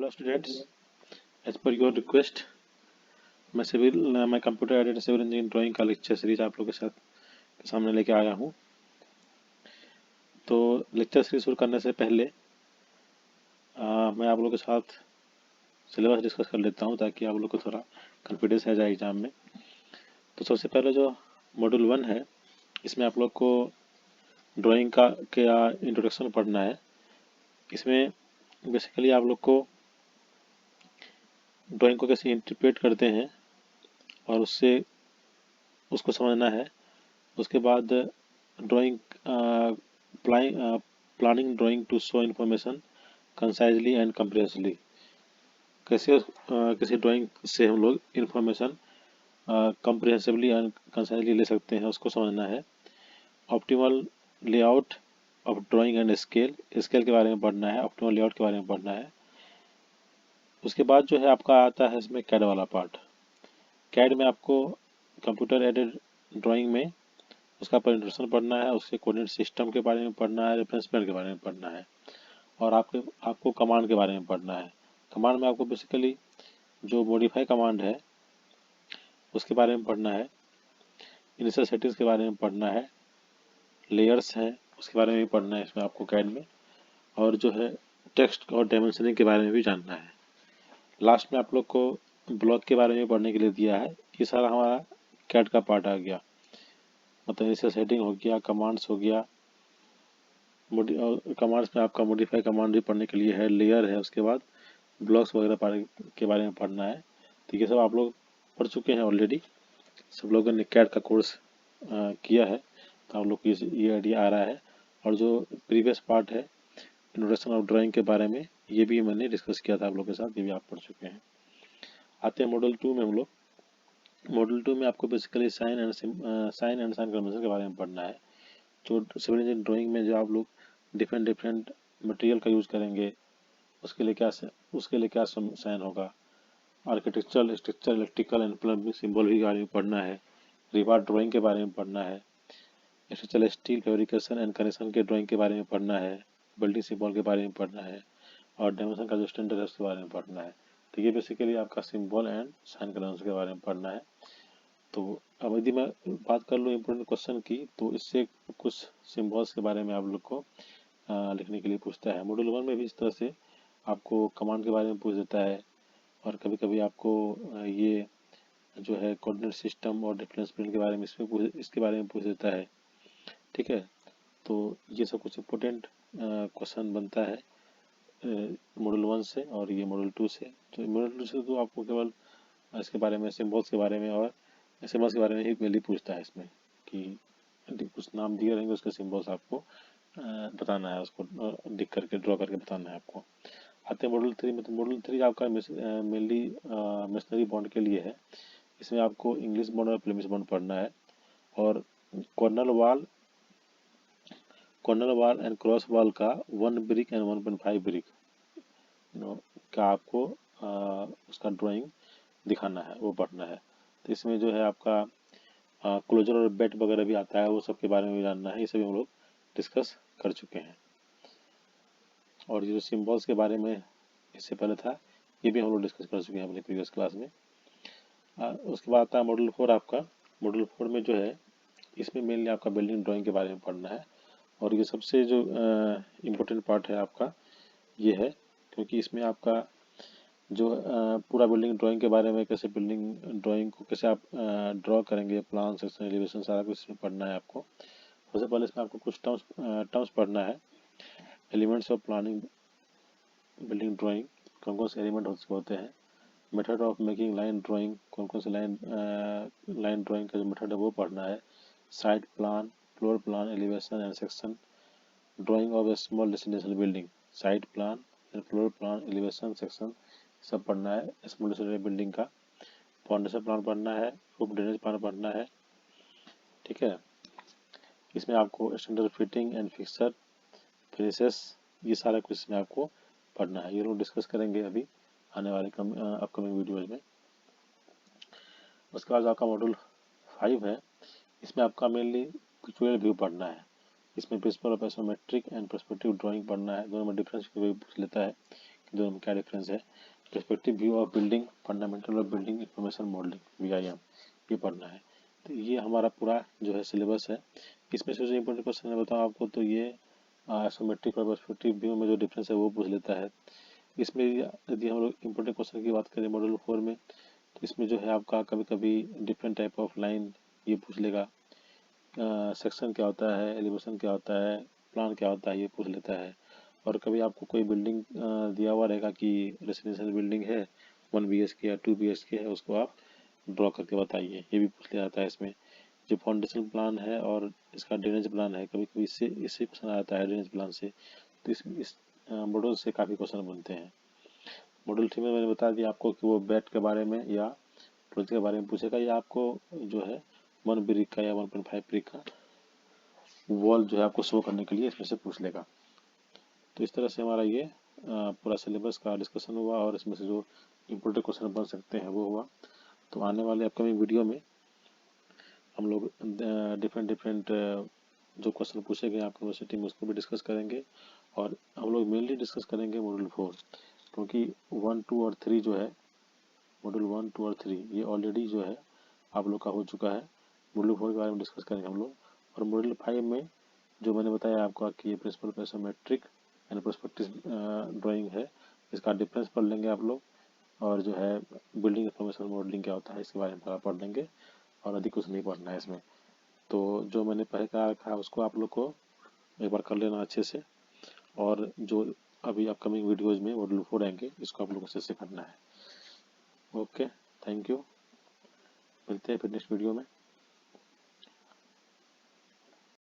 Hello students, as per your request मैं computer aided civil engineering drawing का lecture series आप लोगों के सामने लेके आया हूँ। तो लेक्चर सीरीज शुरू करने से पहले मैं आप लोगों के साथ सिलेबस डिस्कस कर लेता हूँ ताकि आप लोग को थोड़ा कॉन्फिडेंस आ जाए एग्जाम में। तो सबसे पहले जो मॉड्यूल 1 है, इसमें आप लोग को ड्राइंग का इंट्रोडक्शन पढ़ना है। इसमें बेसिकली आप लोग को ड्राइंग को कैसे इंटरप्रेट करते हैं और उसको समझना है। उसके बाद drawing planning drawing to show information concisely and comprehensively, कैसे किसी ड्राइंग से हम लोग इंफॉर्मेशन कंप्रिहेंसिवली एंड कंसाइजली ले सकते हैं, उसको समझना है। Optimal layout of drawing and scale के बारे में पढ़ना है, ऑप्टिमल लेआउट के बारे में पढ़ना है। उसके बाद जो है आपका आता है इसमें कैड वाला पार्ट। कैड में आपको कंप्यूटर एडेड ड्राइंग में उसका प्रेजेंटेशन पढ़ना है, उसके कोऑर्डिनेट सिस्टम के बारे में पढ़ना है, रेफरेंस प्लेन के बारे में पढ़ना है और आपको कमांड के बारे में पढ़ना है। कमांड में आपको बेसिकली जो मॉडिफाई कमांड है उसके बारे में पढ़ना है, इनिशियल सेटिंग्स के बारे में पढ़ना है, लेयर्स हैं उसके बारे में भी पढ़ना है इसमें आपको कैड में, और जो है टेक्स्ट और डायमेंशनिंग के बारे में भी जानना है। लास्ट में आप लोग को ब्लॉक के बारे में पढ़ने के लिए दिया है। ये सारा हमारा कैड का पार्ट आ गया, मतलब इनिशियल सेटिंग हो गया, कमांड्स हो गया, कमांड्स में आपका मॉडिफाई कमांड भी पढ़ने के लिए है, लेयर है, उसके बाद ब्लॉक्स वगैरह के बारे में पढ़ना है। तो ये सब आप लोग पढ़ चुके हैं ऑलरेडी, सब लोगों ने कैड का कोर्स किया है, तो आप लोग को ये आइडिया आ रहा है। और जो प्रीवियस पार्ट है इंट्रोडक्शन ऑफ ड्राइंग के बारे में, ये भी मैंने डिस्कस किया था आप लोग के साथ, ये भी आप पढ़ चुके हैं। आते हैं मॉडल 2 में। हम लोग मॉडल 2 में आपको basically sign and sign convention के बारे में पढ़ना है। जो सिविल इंजीनियरिंग ड्राइंग में जो आप लोग डिफरेंट मटेरियल का यूज़ करेंगे, उसके लिए क्या साइन होगा। Architectural, structure, electrical and plumbing symbol भी बारे में पढ़ना है। रिवार ड्राइंग के बारे में पढ़ना है। Structural steel fabrication and connection के ड्राइंग के बारे में पढ़ना है। बिल्डिंग सिंबल के बारे में पढ़ना है और डायमेंशन का जो स्टैंडर्ड है उसके बारे में पढ़ना है। तो ये बेसिकली आपका सिंबल एंड साइन कन्वेंशन के बारे में पढ़ना है। तो अब यदि मैं बात कर लूँ इम्पोर्टेंट क्वेश्चन की, तो इससे कुछ सिंबल्स के बारे में आप लोग को लिखने के लिए पूछता है। मॉड्यूल 1 में भी इस तरह से आपको कमांड के बारे में पूछ देता है और कभी कभी आपको ये जो है कोऑर्डिनेट सिस्टम और रेफरेंस प्लेन के बारे में इसके बारे में पूछ देता है। ठीक है, तो ये सब कुछ इम्पोर्टेंट क्वेश्चन बनता है मॉड्यूल 1 से और ये मॉड्यूल 2 से। तो मॉड्यूल 2 से तो आपको केवल इसके बारे में, सिम्बल्स के बारे में और सिम्बल्स के बारे में ही मेनली पूछता है इसमें, कि कुछ नाम दिए रहेंगे, उसके सिम्बल्स आपको बताना है, उसको लिख करके ड्रॉ करके बताना है आपको। आते हैं मॉडल 3 में। तो मॉडल 3 आपका मेनली मिशनरी बॉन्ड के लिए है। इसमें आपको इंग्लिश बॉन्ड और फ्लेमिश बॉन्ड पढ़ना है और कॉर्नर वाल एंड क्रॉस वाल का 1 ब्रिक एंड 1.5 ब्रिक का आपको उसका ड्राइंग दिखाना है, वो पढ़ना है। तो इसमें जो है आपका क्लोजर और बेट वगैरह भी आता है, वो सब के बारे में भी जानना है। ये सभी हम लोग डिस्कस कर चुके हैं। और ये जो सिम्बल्स के बारे में इससे पहले था, ये भी हम लोग डिस्कस कर चुके हैं अपनी प्रीवियस क्लास में। उसके बाद आता है मॉडल 4 आपका। मॉडल 4 में जो है इसमें मेनली आपका बिल्डिंग ड्राइंग के बारे में पढ़ना है और ये सबसे जो इम्पोर्टेंट पार्ट है आपका ये है, क्योंकि इसमें आपका जो पूरा बिल्डिंग ड्राइंग के बारे में, कैसे बिल्डिंग ड्राइंग को कैसे आप ड्रॉ करेंगे, प्लान, सेक्शन, एलिवेशन, सारा कुछ इसमें पढ़ना है आपको। सबसे पहले इसमें आपको कुछ टर्म्स पढ़ना है। Elements of planning building drawing, कौन कौन से एलिमेंट होते हैं। Method of making line drawing, कौन कौन से लाइन ड्राइंग का जो मेथड है वो पढ़ना है। Site plan, floor plan, elevation and section, drying of A small residential building, site plan, floor plan, elevation, section सब पढ़ना है स्मॉल रेसिडेंशियल बिल्डिंग का। फाउंडेशन प्लान पढ़ना है, रूफ ड्रेनेज प्लान पढ़ना है। ठीक है, इसमें आपको standard fitting and fixer, finishes, ये सारा कुछ इसमें आपको पढ़ना है। ये लोग डिस्कस करेंगे अभी आने वाले अपकमिंग वीडियोज में। उसके बाद आपका मॉड्यूल 5 है। इसमें आपका मेनली पिक्चुअल व्यू पढ़ना है। इसमें principle of isometric and perspective drawing पढ़ना है। दोनों में डिफरेंस पूछ लेता है दोनों में क्या डिफरेंस है। Perspective view of building, fundamental of building information modelling, VIM, ये पढ़ना है। तो ये हमारा पूरा जो है सिलेबस है। इसमें से जो इम्पोर्टेंट क्वेश्चन है बताऊँ आपको, तो ये आइसोमेट्रिक और पर्सपेक्टिव व्यू में जो डिफरेंस है वो पूछ लेता है। इसमें यदि हम लोग इम्पोर्टेंट क्वेश्चन की बात करें मॉड्यूल 4 में, तो इसमें जो है आपका कभी कभी डिफरेंट टाइप ऑफ लाइन ये पूछ लेगा, सेक्शन क्या होता है, एलिवेशन क्या होता है, प्लान क्या होता है, ये पूछ लेता है। और कभी आपको कोई बिल्डिंग दिया हुआ रहेगा कि रेसिडेंशियल बिल्डिंग है 1 BHK या 2 BHK है, उसको आप ड्रॉ करके बताइए, ये भी पूछ लिया जाता है इसमें। जो फाउंडेशन प्लान है और इसका ड्रेनेज प्लान है, कभी कभी इससे क्वेश्चन आता है ड्रेनेज प्लान से। तो इस मॉडल से काफ़ी क्वेश्चन बनते हैं। मॉडल 3 में मैंने बता दिया आपको कि वो बेड के बारे में या प्रोजेक्ट के बारे में पूछेगा, या आपको जो है 1 ब्रिक का या 1.5 ब्रिक का वॉल जो है आपको शो करने के लिए इसमें से पूछ लेगा। तो इस तरह से हमारा ये पूरा सिलेबस का डिस्कशन हुआ, और इसमें से जो इम्पोर्टेंट क्वेश्चन बन सकते हैं वो हुआ। तो आने वाले अपकमिंग वीडियो में हम लोग डिफरेंट डिफरेंट जो क्वेश्चन पूछे गए आपकी यूनिवर्सिटी में उसको भी डिस्कस करेंगे, और हम लोग मेनली डिस्कस करेंगे मॉड्यूल 4, क्योंकि 1, 2 और 3 जो है, मॉड्यूल 1, 2 और 3 ये ऑलरेडी जो है आप लोग का हो चुका है। मॉड्यूल 4 के बारे में डिस्कस करेंगे हम लोग। और मॉड्यूल 5 में जो मैंने बताया आपको कि ये principle isometric and perspective drawing है, इसका डिफरेंस पढ़ लेंगे आप लोग, और जो है बिल्डिंग इंफॉर्मेशन मॉडलिंग क्या होता है इसके बारे में थोड़ा पढ़ लेंगे, और अधिक कुछ नहीं पढ़ना है इसमें। तो जो मैंने पहले कहा रखा है उसको आप लोग को एक बार कर लेना अच्छे से, और जो अभी अपकमिंग वीडियोज़ में मॉड्यूल 4 आएंगे इसको आप लोग अच्छे से करना है। ओके, थैंक यू, मिलते हैं फिर नेक्स्ट वीडियो में।